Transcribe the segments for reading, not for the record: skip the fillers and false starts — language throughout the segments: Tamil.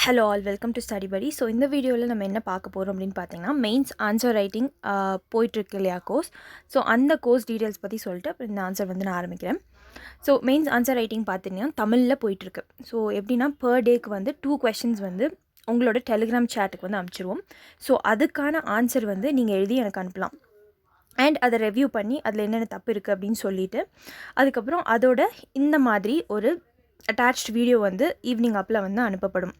Hello all welcome to study படி. ஸோ இந்த வீடியோவில் நம்ம என்ன பார்க்க போகிறோம் அப்படின்னு பார்த்தீங்கன்னா, மெயின்ஸ் ஆன்சர் ரைட்டிங் போயிட்டுருக்கு இல்லையா கோர்ஸ். ஸோ அந்த கோர்ஸ் டீட்டெயில்ஸ் பற்றி சொல்லிட்டு அப்புறம் இந்த ஆன்சர் வந்து நான் ஆரம்பிக்கிறேன். ஸோ மெயின்ஸ் ஆன்சர் ரைட்டிங் பார்த்தீங்கன்னா தமிழில் போயிட்டுருக்கு. ஸோ எப்படின்னா பர் டேக்கு வந்து 2 கொஷின்ஸ் வந்து உங்களோட டெலிகிராம் சேட்டுக்கு வந்து அனுப்பிச்சிருவோம். ஸோ அதுக்கான ஆன்சர் வந்து நீங்கள் எழுதி எனக்கு அனுப்பலாம். அண்ட் அதை ரெவ்யூ பண்ணி அதில் என்னென்ன தப்பு இருக்குது அப்படின்னு சொல்லிவிட்டு அதுக்கப்புறம் அதோட இந்த மாதிரி ஒரு அட்டாச்ட் வீடியோ வந்து ஈவினிங் அப்பில் வந்து அனுப்பப்படும்.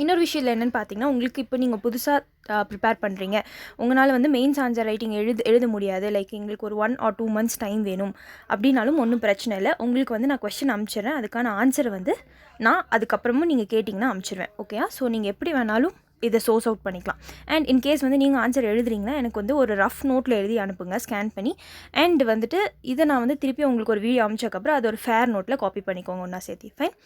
இன்னொரு விஷயத்தில் என்னென்னு பார்த்தீங்கன்னா, உங்களுக்கு இப்போ நீங்கள் புதுசாக ப்ரிப்பேர் பண்ணுறீங்க, உங்களால் வந்து மெயின்ஸ் ஆன்சர் ரைட்டிங் எழுத முடியாது, லைக் எங்களுக்கு ஒரு 1 or 2 months டைம் வேணும் அப்படின்னாலும் ஒன்றும் பிரச்சனை இல்லை. உங்களுக்கு வந்து நான் கொஸ்டின் அனுப்பிச்சிடுறேன், அதுக்கான ஆன்சரை வந்து நான் அதுக்கப்புறமும் நீங்கள் கேட்டிங்கன்னா அனுப்பிச்சிடுவேன். ஓகேயா? ஸோ நீங்கள் எப்படி வேணாலும் இதை சோர்ஸ் அவுட் பண்ணிக்கலாம். அண்ட் இன்கேஸ் வந்து நீங்கள் ஆன்சர் எழுதுறீங்கன்னா எனக்கு வந்து ஒரு ரஃப் நோட்டில் எழுதி அனுப்புங்க ஸ்கேன் பண்ணி. அண்ட் வந்துட்டு இதை நான் வந்து திருப்பி உங்களுக்கு ஒரு வீடியோ அனுப்பிச்சக்கப்புறம் அது ஒரு ஃபேர் நோட்டில் காப்பி பண்ணிக்கோங்க ஒன்றா சேர்த்து. ஃபைன்.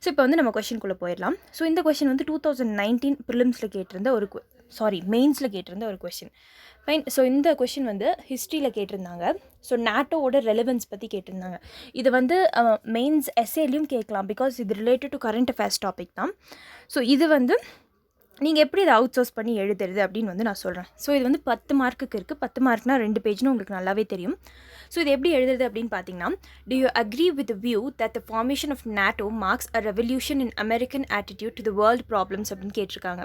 ஸோ இப்போ வந்து நம்ம கொஷின்குள்ளே போயிடலாம். ஸோ இந்த கொஷின் வந்து 2019 ப்ரிலிம்ஸில் கேட்டிருந்த ஒரு மெயின்ஸில் கேட்டிருந்த ஒரு கொஷின். ஃபைன். ஸோ இந்த கொஷின் வந்து ஹிஸ்ட்ரியில் கேட்டிருந்தாங்க. ஸோ நாட்டோட ரெலவன்ஸ் பற்றி கேட்டிருந்தாங்க. இது வந்து மெயின்ஸ் எஸ்ஏலையும் கேட்கலாம், பிகாஸ் இது related to current affairs topic தான். ஸோ இது வந்து நீங்கள் எப்படி இதை அவுட் சோர்ஸ் பண்ணி எழுதுறது அப்படின்னு வந்து நான் சொல்கிறேன். ஸோ இது வந்து 10 மார்க்குக்கு இருக்குது. 10 மார்க்னால் 2 பேஜ்னு உங்களுக்கு நல்லாவே தெரியும். ஸோ இது எப்படி எழுதுறது அப்படின்னு பார்த்தீங்கன்னா, do you agree with the view that the formation of NATO marks a revolution in American attitude to the world problems அப்படின்னு கேட்டிருக்காங்க.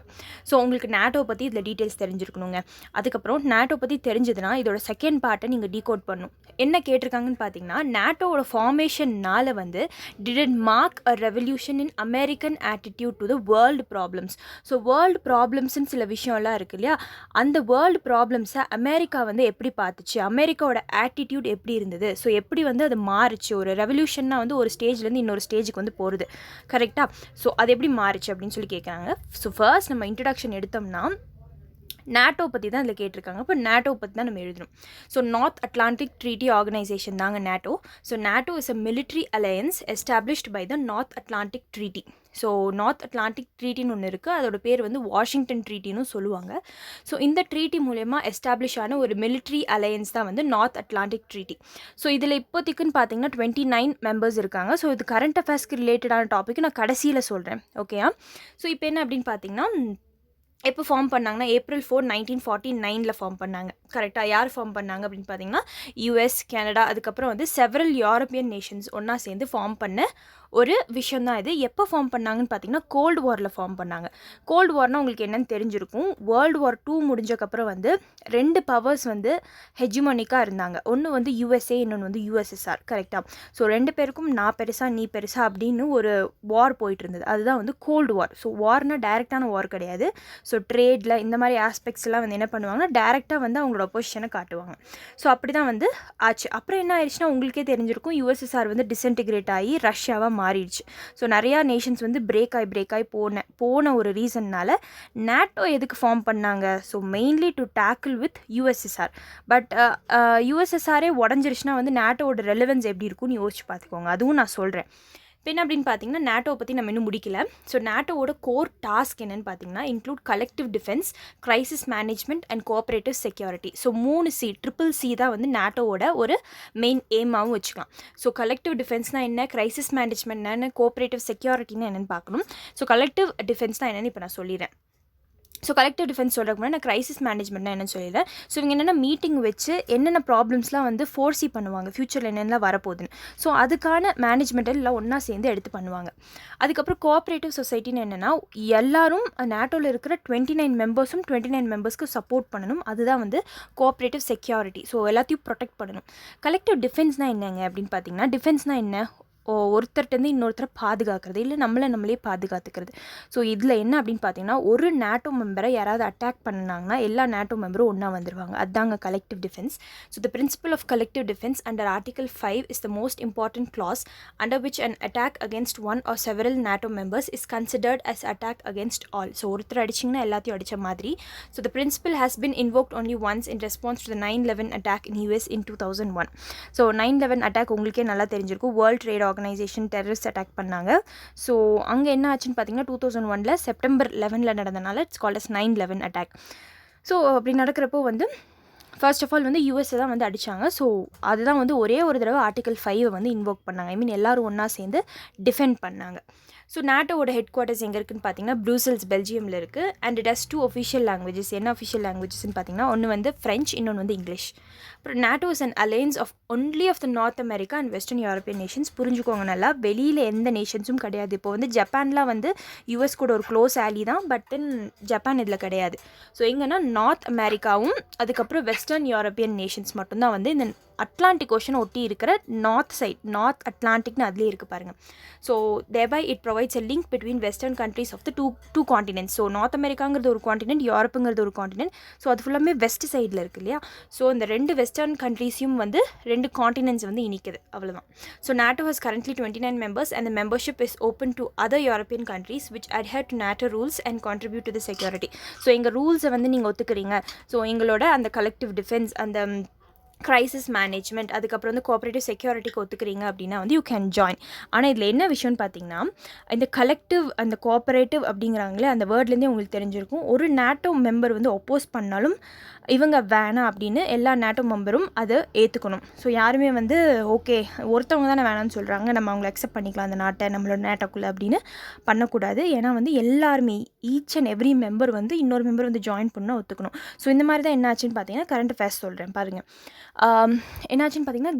ஸோ உங்களுக்கு நேட்டோ பற்றி இதில் டீட்டெயில்ஸ் தெரிஞ்சிருக்கணுங்க. அதுக்கப்புறம் நேட்டோ பற்றி தெரிஞ்சதுன்னா இதோட செகண்ட் பார்ட்டை நீங்கள் டீகோட் பண்ணணும். என்ன கேட்டிருக்காங்கன்னு பார்த்தீங்கன்னா, நேட்டோட ஃபார்மேஷன்னால் வந்து did it mark a revolution in American attitude to the world problems. So world ப்ராப்ளம்ஸ்ன்னு சில விஷயம்லாம் இருக்குது இல்லையா, அந்த வேர்ல்டு ப்ராப்ளம்ஸை அமெரிக்கா வந்து எப்படி பார்த்துச்சு, அமெரிக்காவோட ஆட்டிடியூட் எப்படி இருந்தது, ஸோ எப்படி வந்து அது மாறுச்சு. ஒரு ரெவல்யூஷன்னா வந்து ஒரு ஸ்டேஜ்லேருந்து இன்னொரு ஸ்டேஜுக்கு வந்து போகிறது, கரெக்டாக? ஸோ அது எப்படி மாறுச்சு அப்படின்னு சொல்லி கேட்குறாங்க. ஸோ ஃபர்ஸ்ட் நம்ம இன்ட்ரடக்ஷன் எடுத்தோம்னா நேட்டோ பற்றி தான் இதில் கேட்டிருக்காங்க. இப்போ நேட்டோ பற்றி தான் நம்ம எழுதணும். So North Atlantic Treaty Organization தாங்க NATO. So NATO is a military alliance established by the North Atlantic Treaty. So North Atlantic ட்ரீட்டின்னு ஒன்று இருக்குது, அதோட பேர் வந்து வாஷிங்டன் ட்ரீட்டின்னு சொல்லுவாங்க. ஸோ இந்த ட்ரீட்டி மூலயமா எஸ்டாப்ளிஷ் ஆன ஒரு மிலிட்ரி அலையன்ஸ் தான் வந்து நார்த் அட்லாண்டிக் ட்ரீட்டி. ஸோ இதில் இப்போதைக்குன்னு பார்த்தீங்கன்னா 29 மெம்பர்ஸ் இருக்காங்க. ஸோ இது கரண்ட் அஃபேர்ஸ்க்கு ரிலேட்டடான டாபிக் நான் கடைசியில் சொல்கிறேன். ஓகேயா? ஸோ இப்போ என்ன அப்படின்னு பார்த்தீங்கன்னா, எப்போ ஃபார்ம் பண்ணாங்கன்னா April 4, 1949 ஃபார்ம் பண்ணாங்க. கரெக்டாக? யார் ஃபார்ம் பண்ணாங்க அப்படின்னு பார்த்தீங்கன்னா, US, கனடா, அதுக்கப்புறம் வந்து செவரல் யூரோப்பியன் நேஷன்ஸ் ஒன்றா சேர்ந்து ஃபார்ம் பண்ண ஒரு விஷயம் தான் இது. எப்போ ஃபார்ம் பண்ணாங்கன்னு பார்த்தீங்கன்னா கோல்டு வாரில் ஃபார்ம் பண்ணாங்க. கோல்டு வார்னால் உங்களுக்கு என்னென்னு தெரிஞ்சிருக்கும். World War II முடிஞ்சக்கப்புறம் வந்து 2 பவர்ஸ் வந்து ஹெஜிமோனிக்காக இருந்தாங்க. ஒன்று வந்து USA, இன்னொன்று வந்து USSR. கரெக்டாக? ஸோ 2 பேருக்கும் நான் பெருசா நீ பெருசா அப்படின்னு ஒரு வார் போயிட்டு இருந்தது. அதுதான் வந்து கோல்டு வார். ஸோ வார்னால் டைரெக்டான வார் கிடையாது. ஸோ ட்ரேடில் இந்த மாதிரி ஆஸ்பெக்ட்ஸ்லாம் வந்து என்ன பண்ணுவாங்கன்னா டேரெக்டாக வந்து அவங்களோட ஒப்போசிஷனை காட்டுவாங்க. ஸோ அப்படி தான் வந்து ஆச்சு. அப்புறம் என்ன ஆயிடுச்சுன்னா உங்களுக்கே தெரிஞ்சிருக்கும், USSR வந்து டிஸ்இன்டிகிரேட் ஆகி ரஷ்யாவாக மாறிடுச்சு. ஸோ நிறையா நேஷன்ஸ் வந்து பிரேக் ஆகி போன ஒரு ரீசன்னால் நேட்டோ எதுக்கு ஃபார்ம் பண்ணாங்க? So mainly to tackle with USSR. But USSRே உடஞ்சிருச்சுன்னா வந்து நேட்டோட ரெலவன்ஸ் எப்படி இருக்குன்னு யோசிச்சு பார்த்துக்கோங்க. அதுவும் நான் சொல்கிறேன். இப்போ என்ன அப்படின்னு பார்த்தீங்கன்னா, நேட்டோவை பற்றி நம்ம இன்னும் முடிக்கல. ஸோ நேட்டோவோட கோர் டாஸ்க் என்னென்னு பார்த்தீங்கன்னா, include collective defence, crisis management and cooperative security. So 3 C, triple C தான் வந்து நேட்டோவோட ஒரு மெயின் எய்மாகவும் வச்சுக்கலாம். ஸோ கலெக்டிவ் டிஃபென்ஸ்னால் என்ன, கிரைசிஸ் மேனேஜ்மெண்ட் என்னென்னு, கோஆப்ரேட்டிவ் செக்யூரிட்டின்னு என்னென்னு பார்க்கணும். ஸோ கலெக்டிவ் டிஃபென்ஸ் தான் என்னென்னு இப்போ நான் சொல்லிடுறேன். ஸோ கலெக்டிவ் டிஃபென்ஸ் சொல்கிறதுக்கு முன்னாடி நான் கிரைசிஸ் மேனேஜ்மெண்ட்னா என்னென்னு சொல்லிடுறேன். ஸோ இவங்க என்னென்ன மீட்டிங் வச்சு என்னென்ன ப்ராப்ளம்ஸ்லாம் வந்து ஃபோர்ஸி பண்ணுவாங்க, ஃப்யூச்சரில் என்னென்னலாம் வரப்போகுதுன்னு. ஸோ அதுக்கான மேனேஜ்மெண்ட்டில் எல்லாம் ஒன்றா சேர்ந்து எடுத்து பண்ணுவாங்க. அதுக்கப்புறம் கோஆப்ரேட்டிவ் சொசைட்டின்னு என்னென்னா, எல்லாரும் நேட்டோவில் இருக்கிற 29 மெம்பர்ஸும் 29 மெம்பர்ஸ்க்கு சப்போர்ட் பண்ணணும். அதுதான் வந்து கோஆப்ரேட்டிவ் செக்யூரிட்டி. ஸோ எல்லாத்தையும் ப்ரொடெக்ட் பண்ணணும். கலெக்டிவ் டிஃபென்ஸ்னால் என்னங்க அப்படின்னு பார்த்தீங்கன்னா, டிஃபென்ஸ்னால் என்ன, ஒருத்தர்கிட்டருந்து இன்னொருத்தரை பாதுகாக்கிறது, இல்லை நம்மளே பாதுகாத்துக்கிறது. ஸோ இதில் என்ன அப்படின்னு பார்த்தீங்கன்னா, ஒரு நேட்டோ மெம்பரை யாராவது அட்டாக் பண்ணாங்கன்னா எல்லா நேட்டோ மெம்பரும் ஒன்றா வந்துடுவாங்க. அதுதாங்க collective defence. So the principle of collective defence under Article 5 is the most important clause under which an attack against one or several NATO members is considered as attack against all. So ஒருத்தர் அடிச்சிங்கன்னா எல்லாத்தையும் அடித்த மாதிரி. So the principle has been invoked only once in response to the 9/11 attack in US in 2001. So 9/11 attack உங்களுக்கே நல்லா தெரிஞ்சிருக்கும். World Trade Organization terrorist attack பண்ணாங்க. ஸோ அங்கே என்ன ஆச்சுன்னு பார்த்தீங்கன்னா 2001 செப்டம்பர் 11 நடந்தனால it's called as 9/11 attack. So அப்படி நடக்கிறப்போ வந்து ஃபர்ஸ்ட் ஆஃப் ஆல் வந்து யூஎஸ்ஏ தான் வந்து அடித்தாங்க. ஸோ அதுதான் வந்து ஒரே ஒரு தடவை ஆர்டிகல் 5 வந்து இன்வோக் பண்ணாங்க. ஐ மீன் எல்லோரும் ஒன்றா சேர்ந்து டிஃபெண்ட் பண்ணாங்க. ஸோ நாட்டோட ஹெட் குவார்ட்டர்ஸ் எங்கே இருக்குன்னு பார்த்தீங்கன்னா ப்ரூசல்ஸ், பெல்ஜியமில் இருக்குது. And it has 2 official languages. என்ன அஃபிஷியல் லாங்குவேஜஸ்ன்னு பார்த்தீங்கன்னா ஒன்று வந்து ஃப்ரெஞ்ச், இன்னொன்று வந்து இங்கிலீஷ். அப்புறம் NATO is an alliance of only of the North America and western European nations. புரிஞ்சுக்கோங்க நல்லா, வெளியில் எந்த நேஷன்ஸும் கிடையாது. இப்போ வந்து ஜப்பான்லாம் வந்து யூஎஸ் கூட ஒரு க்ளோஸ் ஆலி தான், பட் தென் ஜப்பான் இதில் கிடையாது. ஸோ எங்கன்னா நார்த் அமெரிக்காவும் அதுக்கப்புறம் வெஸ்டர்ன் யூரோப்பியன் நேஷன்ஸ் மட்டும்தான் வந்து இந்த அட்லாண்டிக் ஓஷன் ஒட்டி இருக்கிற நார்த் சைட், நார்த் அட்லாண்டிக்னு அதுலேயே இருக்குது பாருங்கள். So thereby it provides a link between western countries of the two continents. So North அமெரிக்காங்கிறது ஒரு காண்டினென்ட், யூரோப்புங்கிறது ஒரு காண்டினென்ட். ஸோ அது ஃபுல்லாமே வெஸ்ட் சைடில் இருக்குது இல்லையா. ஸோ இந்த 2 வெஸ்டர்ன் கண்ட்ரீஸையும் வந்து 2 காண்டினென்ட்ஸ் வந்து இணைக்குது, அவ்வளோதான். So NATO has currently 29 members and the membership is open to other European countries which adhere to NATO rules and contribute to the security. So எங்கள் ரூல்ஸை வந்து நீங்கள் ஒத்துக்கிறீங்க, ஸோ எங்களோட அந்த கலெக்டிவ் டிஃபென்ஸ், அந்த க்ரைசிஸ் மேனேஜ்மெண்ட், அதுக்கப்புறம் வந்து கோஆப்ரேட்டிவ் செக்யூரிட்டிக்கு ஒத்துக்கிறீங்க அப்படின்னா வந்து யூ கேன் ஜாயின். ஆனால் இதில் என்ன விஷயம்னு பார்த்தீங்கன்னா, இந்த கலெக்டிவ் அந்த கோஆப்ரேட்டிவ் அப்படிங்கிறாங்களே அந்த வேர்ட்லேருந்தே உங்களுக்கு தெரிஞ்சிருக்கும். ஒரு நாட்டோ மெம்பர் வந்து ஒப்போஸ் பண்ணாலும் இவங்க வேணாம் அப்படின்னு எல்லா நாட்டோ மெம்பரும் அதை ஏற்றுக்கணும். ஸோ யாருமே வந்து ஓகே ஒருத்தவங்க தானே வேணாம்னு சொல்கிறாங்க, நம்ம அவங்கள அக்செப்ட் பண்ணிக்கலாம் அந்த நாட்டை நம்மளோட நாட்டோக்குள்ளே அப்படின்னு பண்ணக்கூடாது. ஏன்னா வந்து எல்லாருமே ஈச் அண்ட் எவ்ரி மெம்பர் வந்து இன்னொரு மெம்பர் வந்து ஜாயின் பண்ண ஒத்துக்கணும். ஸோ இந்த மாதிரி தான் என்னாச்சுன்னு பார்த்தீங்கன்னா கரண்ட் அஃபேர்ஸ் சொல்கிறேன் பாருங்கள். என்னாச்சுன்னு பார்த்தீங்கன்னா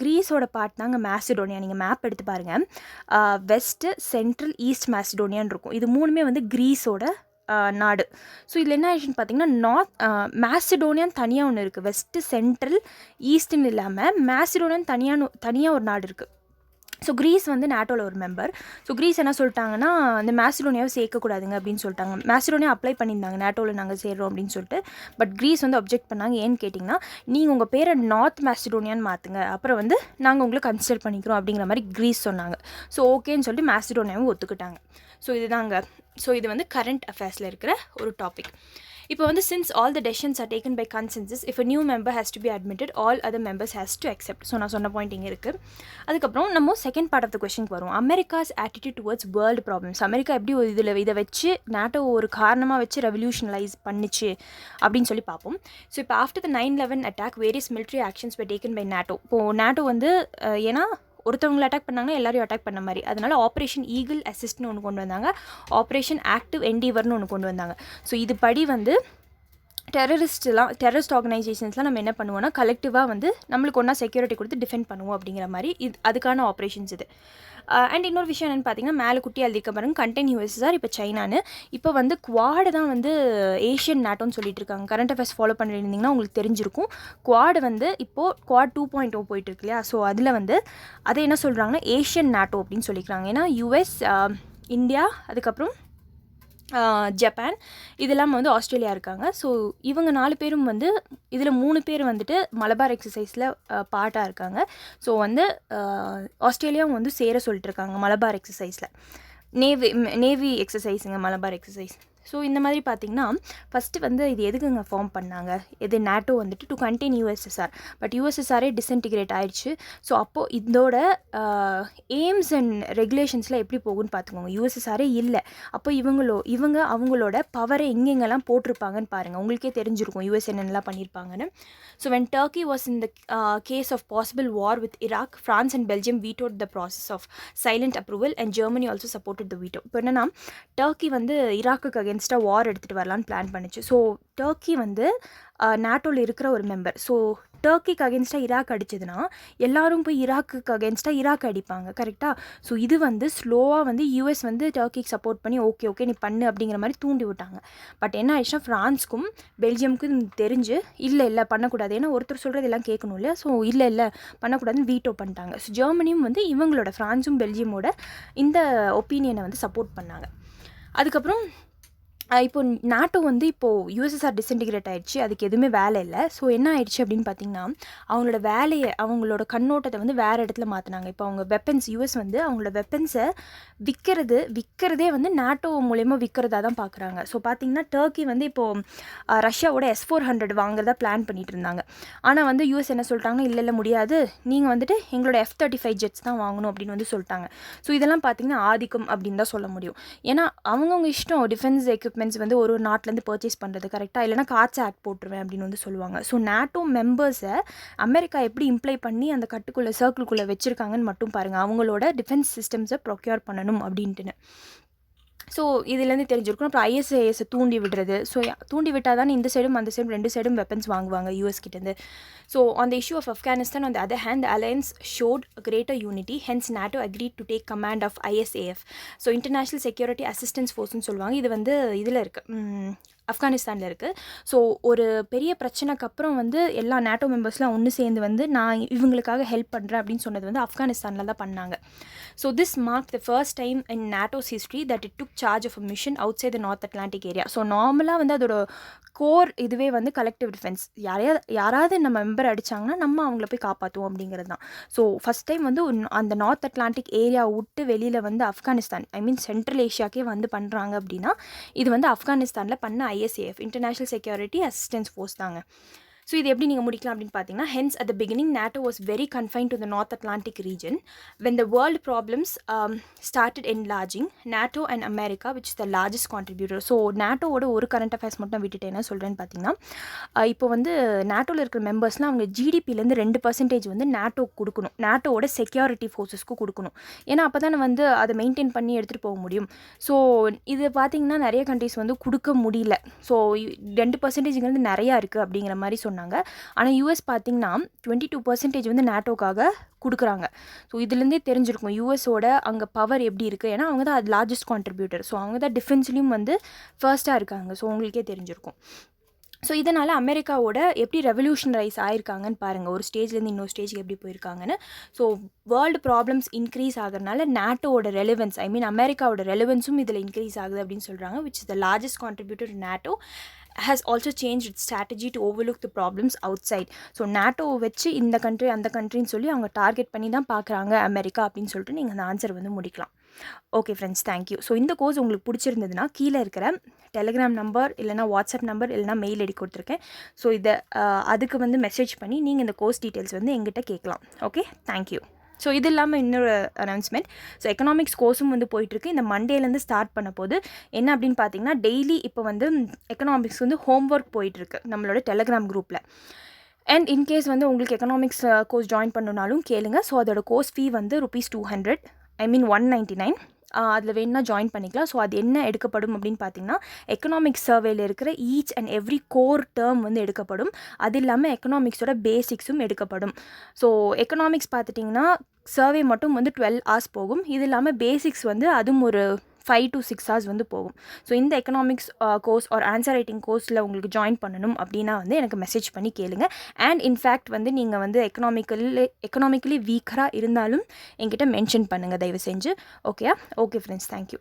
க்ரீஸோட பார்ட் தாங்க மேசிடோனியா. நீங்கள் மேப் எடுத்து பாருங்கள், வெஸ்ட்டு, சென்ட்ரல், ஈஸ்ட் மேசிடோனியான்னு இருக்கும். இது மூணுமே வந்து க்ரீஸோட நாடு. ஸோ இதில் என்ன ஆயிடுச்சுன்னு பார்த்தீங்கன்னா மேசிடோனியான்னு தனியாக ஒன்று இருக்குது. வெஸ்ட்டு, சென்ட்ரல், ஈஸ்ட்டுன்னு இல்லாமல் மேசிடோனியான்னு தனியாக ஒரு நாடு இருக்குது. ஸோ க்ரீஸ் வந்து நாட்டோவில் ஒரு மெம்பர். ஸோ க்ரீஸ் என்ன சொல்லிட்டாங்கன்னா இந்த மேசிடோனியாவை சேர்க்கக்கூடாதுங்க அப்படின்னு சொல்லிட்டாங்க. மேசிடோனியா அப்ளை பண்ணியிருந்தாங்க நாட்டோவில் நாங்கள் சேர்றோம் அப்படின்னு சொல்லிட்டு. பட் க்ரீஸ் வந்து அப்ஜெக்ட் பண்ணாங்க. ஏன்னு கேட்டிங்கன்னா நீங்கள் உங்கள் பேரை நார்த் மேசிடோனியான்னு மாற்றுங்க, அப்புறம் வந்து நாங்கள் உங்களை கன்சிடர் பண்ணிக்கிறோம் அப்படிங்கிற மாதிரி க்ரீஸ் சொன்னாங்க. ஸோ ஓகேன்னு சொல்லிட்டு மேசிடோனியாவும் ஒத்துக்கிட்டாங்க. ஸோ இதுதாங்க. ஸோ இது வந்து கரண்ட் அஃபேர்ஸில் இருக்கிற ஒரு டாபிக். இப்போ வந்து since all the decisions are taken by consensus, if a new member has to be admitted, all other members has to accept. So நான் சொன்ன பாயிண்ட் இங்கே இருக்குது. அதுக்கப்புறம் நம்ம செகண்ட் பார்ட் ஆஃப் த கொஸ்டினுக்கு வரும். Americas attitude towards world problems. America எப்படி இதை வச்சு நாட்டோ ஒரு காரணமாக வச்சு ரெவல்யூஷனலைஸ் பண்ணிச்சு அப்படின்னு சொல்லி பார்ப்போம். ஸோ இப்போ after the 9/11 attack various military actions were taken by NATO. இப்போது நாட்டோ வந்து ஏன்னா ஒருத்தவங்களை அட்டாக் பண்ணாங்கன்னா எல்லாரையும் அட்டாக் பண்ண மாதிரி, அதனால ஆப்ரேஷன் ஈகிள் அசிஸ்ட்னு ஒன்று கொண்டு வந்தாங்க, ஆப்ரேஷன் ஆக்டிவ் என்டீவர்னு ஒன்று கொண்டு வந்தாங்க. ஸோ இது படி வந்து டெரரிஸ்ட் ஆர்கனைசேஷன்ஸ்லாம் நம்ம என்ன பண்ணுவோம்னா கலெக்டிவாக வந்து நம்மளுக்கு ஒன்றா செக்யூரிட்டி கொடுத்து டிஃபெண்ட் பண்ணுவோம் அப்படிங்கிற மாதிரி அதுக்கான ஆப்ரேஷன்ஸ் இது. அண்ட் இன்னொரு விஷயம் என்னென்னு பார்த்தீங்கன்னா மேலே குட்டி எழுதிக்க பாருங்க, கண்டெயின் யூஎஸ்எஸ்ஆர், இப்போ சைனான்னு. இப்போ வந்து குவாடு தான் வந்து ஏஷியன் நாட்டோன்னு சொல்லிட்டு இருக்காங்க. கரண்ட் அஃபேர்ஸ் ஃபாலோ பண்ணியிருந்தீங்கன்னா உங்களுக்கு தெரிஞ்சிருக்கும். குவாடு வந்து இப்போது குவாட் 2.0 போயிட்டு இருக்கு இல்லையா. ஸோ அதில் வந்து அதை என்ன சொல்கிறாங்கன்னா ஏஷியன் நாட்டோ அப்படின்னு சொல்லிக்கிறாங்க. ஏன்னா யூஎஸ், இந்தியா, அதுக்கப்புறம் ஜப்பான், இதெல்லாம் வந்து ஆஸ்திரேலியா இருக்காங்க. ஸோ இவங்க 4 பேரும் வந்து இதில் 3 பேர் வந்துட்டு மலபார் எக்ஸசைஸில் பார்ட்டாக இருக்காங்க. ஸோ வந்து ஆஸ்திரேலியாவும் வந்து சேர சொல்லிட்டு இருக்காங்க மலபார் எக்ஸசைஸில். நேவி எக்ஸசைஸுங்க மலபார் எக்ஸசைஸ். ஸோ இந்த மாதிரி பார்த்திங்கன்னா ஃபஸ்ட்டு வந்து இது எதுக்குங்க ஃபார்ம் பண்ணாங்க, இது நாட்டோ வந்துட்டு டு கண்டெயின் யூஎஸ்எஸ்ஆர். பட் யூஎஸ்எஸ்ஆரே டிஸ்இன்டிகிரேட் ஆயிடுச்சு. ஸோ அப்போது இதோட எய்ம்ஸ் அண்ட் ரெகுலேஷன்ஸில் எப்படி போகுன்னு பார்த்துக்கோங்க. யூஎஸ்எஸ்ஆரே இல்லை, அப்போ இவங்க அவங்களோட பவரை எங்கெங்கெல்லாம் போட்டிருப்பாங்கன்னு பாருங்கள், உங்களுக்கே தெரிஞ்சிருக்கும் யூஎஸ் என்னென்னலாம் பண்ணியிருப்பாங்கன்னு. So when Turkey was in the case of possible war with Iraq, France and Belgium vetoed the process of silent approval and Germany also supported the veto. இப்போ என்னென்னா டர்க்கி வந்து ஈராக்குக்கு அகேன்ஸ்டாக வார் எடுத்துகிட்டு வரலான்னு பிளான் பண்ணிச்சு. ஸோ டர்க்கி வந்து நாட்டோவில் இருக்கிற ஒரு மெம்பர். ஸோ டர்க்கிக்கு அகேன்ஸ்டாக ஈராக் அடிச்சதுன்னா எல்லாரும் போய் ஈராக்குக்கு அகேன்ஸ்டாக ஈராக் அடிப்பாங்க, கரெக்டாக. ஸோ இது வந்து ஸ்லோவாக வந்து யூஎஸ் வந்து டர்க்கிக்கு சப்போர்ட் பண்ணி ஓகே நீ பண்ணு அப்படிங்கிற மாதிரி தூண்டி விட்டாங்க. பட் என்ன ஆயிடுச்சுன்னா ஃப்ரான்ஸ்க்கும் பெல்ஜியமுக்கும் தெரிஞ்சு இல்லை பண்ணக்கூடாது, ஏன்னா ஒருத்தர் சொல்கிறது எல்லாம் கேட்கணும் இல்லையா. ஸோ இல்லை பண்ணக்கூடாதுன்னு வீட்டோ பண்ணிட்டாங்க. ஸோ ஜெர்மனியும் வந்து இவங்களோட ஃப்ரான்ஸும் பெல்ஜியமோட இந்த ஒப்பீனியனை வந்து சப்போர்ட் பண்ணாங்க. அதுக்கப்புறம் இப்போ நாட்டோ வந்து இப்போது யூஎஸ்எஸ்ஆர் டிஸ்இன்டிகிரேட் ஆகிடுச்சு, அதுக்கு எதுவுமே வேலை இல்லை. ஸோ என்ன ஆயிடுச்சு அப்படின்னு பார்த்தீங்கன்னா அவங்களோட வேலையை அவங்களோட கண்ணோட்டத்தை வந்து வேறு இடத்துல மாற்றினாங்க. இப்போ அவங்க வெப்பன்ஸ் யூஎஸ் வந்து அவங்களோட வெப்பன்ஸை விற்கிறதே வந்து நாட்டோ மூலயமா விற்கிறதா தான் பார்க்குறாங்க. ஸோ பார்த்திங்கன்னா டர்க்கி வந்து இப்போது ரஷ்யாவோட S-400 வாங்குறதா பிளான் பண்ணிகிட்டு இருந்தாங்க. ஆனால் வந்து யூஎஸ் என்ன சொல்லிட்டாங்கன்னா இல்லை முடியாது, நீங்கள் வந்துட்டு எங்களோட F-35 ஜெட்ஸ் தான் வாங்கணும் அப்படின்னு வந்து சொல்லிட்டாங்க. ஸோ இதெல்லாம் பார்த்திங்கன்னா ஆதிக்கம் அப்படின்னு தான் சொல்ல முடியும். ஏன்னா அவங்கவுங்க இஷ்டம் டிஃபென்ஸ் எக்யூப்மெண்ட் எக்யூப்மெண்ட்ஸ் வந்து ஒரு நாட்டிலேருந்து பர்ச்சேஸ் பண்ணுறது கரெக்டாக, இல்லைனா காட்ஸ் ஆக்ட் போட்டுருவேன் அப்படின்னு வந்து சொல்லுவாங்க. ஸோ நேட்டோ மெம்பர்ஸை அமெரிக்கா எப்படி இம்ப்ளை பண்ணி அந்த கட்டுக்குள்ளே சர்க்கிள்குள்ளே வச்சுருக்காங்கன்னு மட்டும் பாருங்கள். அவங்களோட டிஃபென்ஸ் சிஸ்டம்ஸை ப்ரொக்யூர் பண்ணணும் அப்படின்ட்டுன்னு. ஸோ இதுலேருந்து தெரிஞ்சிருக்கும். அப்புறம் ஐஎஸ்ஐஎஸை தூண்டி விடுறது. ஸோ தூண்டி விட்டால் தானே இந்த சைடும் அந்த சைடும் 2 சைடும் வெப்பன்ஸ் வாங்குவாங்க யூஎஸ் கிட்டேருந்து. So on the issue of Afghanistan, on the other hand, alliance showed greater unity, hence NATO agreed to take command of ISAF. So International Security Assistance ஃபோர்ஸ்னு சொல்லுவாங்க. இது வந்து இதில் இருக்குது, ஆப்கானிஸ்தானில் இருக்குது. ஸோ ஒரு பெரிய பிரச்சனைக்கு அப்புறம் வந்து எல்லா நேட்டோ மெம்பர்ஸ்லாம் ஒன்று சேர்ந்து வந்து நான் இவங்களுக்காக ஹெல்ப் பண்ணுறேன் அப்படின்னு சொன்னது வந்து ஆப்கானிஸ்தானில் தான் பண்ணாங்க. So this mark the first time in NATO's history that it took charge of a mission outside the North Atlantic area. So நார்மலாக வந்து அதோட கோர் இதுவே வந்து கலெக்டிவ் டிஃபென்ஸ். யாராவது நம்ம மெம்பர் அடித்தாங்கன்னா நம்ம அவங்கள போய் காப்பாற்றுவோம் அப்படிங்கிறது தான். ஸோ ஃபஸ்ட் டைம் வந்து அந்த நார்த் அட்லாண்டிக் ஏரியா விட்டு வெளியில் வந்து ஆப்கானிஸ்தான், ஐ மீன் சென்ட்ரல் ஏஷியாக்கே வந்து பண்ணுறாங்க அப்படின்னா இது வந்து ஆப்கானிஸ்தானில் பண்ண ISAF, international Security assistance force தாங்க. ஸோ இது எப்படி நீங்கள் முடிக்கலாம் அப்படின்னு பார்த்தீங்கன்னா, hence at the beginning NATO was very confined to the North Atlantic region. When the world problems started enlarging, NATO and America, which is the largest contributor. So நேட்டோவோட ஒரு கரண்ட் அஃபேர்ஸ் மட்டும் நான் விட்டுட்டு என்ன சொல்கிறேன்னு பார்த்தீங்கன்னா, இப்போ வந்து நேட்டோவில் இருக்கிற மெம்பர்ஸ்லாம் அவங்க GDPலேருந்து 2% வந்து நேட்டோ கொடுக்கணும், நேட்டோவோட செக்யூரிட்டி ஃபோர்ஸஸ்க்கு கொடுக்கணும். ஏன்னா அப்போ தானே வந்து அதை மெயின்டைன் பண்ணி எடுத்துகிட்டு போக முடியும். ஸோ இது பார்த்திங்கன்னா நிறைய கண்ட்ரிஸ் வந்து கொடுக்க முடியல. ஸோ 2%ங்கிறது நிறையா இருக்குது அப்படிங்கிற மாதிரி சொன்னாங்க. ஆனால் யூஎஸ் பார்த்திங்கன்னா 22% வந்து நேட்டோக்காக கொடுக்குறாங்க. ஸோ இதுலேருந்தே தெரிஞ்சிருக்கும் யூஎஸோட அங்கே பவர் எப்படி இருக்குது. ஏன்னா அவங்க தான் அது லார்ஜஸ்ட் கான்ட்ரிபியூட்டர். ஸோ அவங்க தான் டிஃபென்ஸ்லேயும் வந்து ஃபர்ஸ்ட்டாக இருக்காங்க. ஸோ உங்களுக்கே தெரிஞ்சிருக்கும். ஸோ இதனால் அமெரிக்காவோட எப்படி ரெவல்யூஷனரைஸ் ஆயிருக்காங்கன்னு பாருங்கள், ஒரு ஸ்டேஜ்லேருந்து இன்னொரு ஸ்டேஜுக்கு எப்படி போயிருக்காங்கன்னு. ஸோ வேர்ல்டு ப்ராப்ளம்ஸ் இன்க்ரீஸ் ஆகிறதுனால நேட்டோவோட ரெலவென்ஸ், ஐ மீன் அமெரிக்காவோட ரெலவென்ஸும் இதில் இன்க்ரீஸ் ஆகுது அப்படின்னு சொல்கிறாங்க. Which is the largest contributor to NATO has also changed its strategy to overlook the problems outside. So நேட்டோவை வச்சு இந்த கண்ட்ரி அந்த கண்ட்ரின்னு சொல்லி அவங்க டார்கெட் பண்ணி தான் பார்க்குறாங்க அமெரிக்கா அப்படின்னு சொல்லிட்டு நீங்கள் அந்த ஆன்சர் வந்து முடிக்கலாம். Okay friends, thank you. ஸோ இந்த கோர்ஸ் உங்களுக்கு பிடிச்சிருந்ததுன்னா கீழே இருக்கிற டெலிகிராம் நம்பர் இல்லைனா வாட்ஸ்அப் நம்பர் இல்லைனா மெயில் ஐடி கொடுத்துருக்கேன். ஸோ இதை அதுக்கு வந்து மெசேஜ் பண்ணி நீங்கள் இந்த கோர்ஸ் டீட்டெயில்ஸ் வந்து எங்கிட்ட கேட்கலாம். Okay, thank you. ஸோ இது இல்லாமல் இன்னொரு அனௌன்ஸ்மெண்ட். ஸோ எக்கனாமிக்ஸ் கோர்ஸும் வந்து போயிட்டுருக்கு. இந்த மண்டேலேருந்து ஸ்டார்ட் பண்ண போது என்ன அப்படின்னு பார்த்தீங்கன்னா, டெய்லி இப்போ வந்து எக்கனாமிக்ஸ் வந்து ஹோம் ஒர்க் போயிட்டுருக்கு நம்மளோட டெலிகிராம் குரூப்பில். அண்ட் இன்கேஸ் வந்து உங்களுக்கு எக்கனாமிக்ஸ் கோர்ஸ் ஜாயின் பண்ணணுனாலும் கேளுங்க. ஸோ அதோட கோர்ஸ் ஃபீ வந்து ₹200, ஐ மீன் 199. அதில் வேணுன்னா ஜாயின் பண்ணிக்கலாம். ஸோ அது என்ன எடுக்கப்படும் அப்படின்னு பார்த்தீங்கன்னா, எக்கனாமிக்ஸ் சர்வேயில் இருக்கிற each and every core term வந்து எடுக்கப்படும். அது இல்லாமல் எக்கனாமிக்ஸோட பேசிக்ஸும் எடுக்கப்படும். ஸோ எக்கனாமிக்ஸ் பார்த்துட்டிங்கன்னா சர்வே மட்டும் வந்து 12 hours போகும். இது இல்லாமல் பேசிக்ஸ் வந்து அதுவும் ஒரு 5 to 6 hours வந்து போகும். ஸோ இந்த economics course or answer writing கோர்ஸில் உங்களுக்கு ஜாயின் பண்ணணும் அப்படின்னா வந்து எனக்கு மெசேஜ் பண்ணி கேளுங்க. அண்ட் இன்ஃபேக்ட் வந்து நீங்கள் வந்து எக்கனாமிக்கலி வீக்கராக இருந்தாலும் என்கிட்ட மென்ஷன் பண்ணுங்கள் தயவு செஞ்சு. Okay friends, thank you.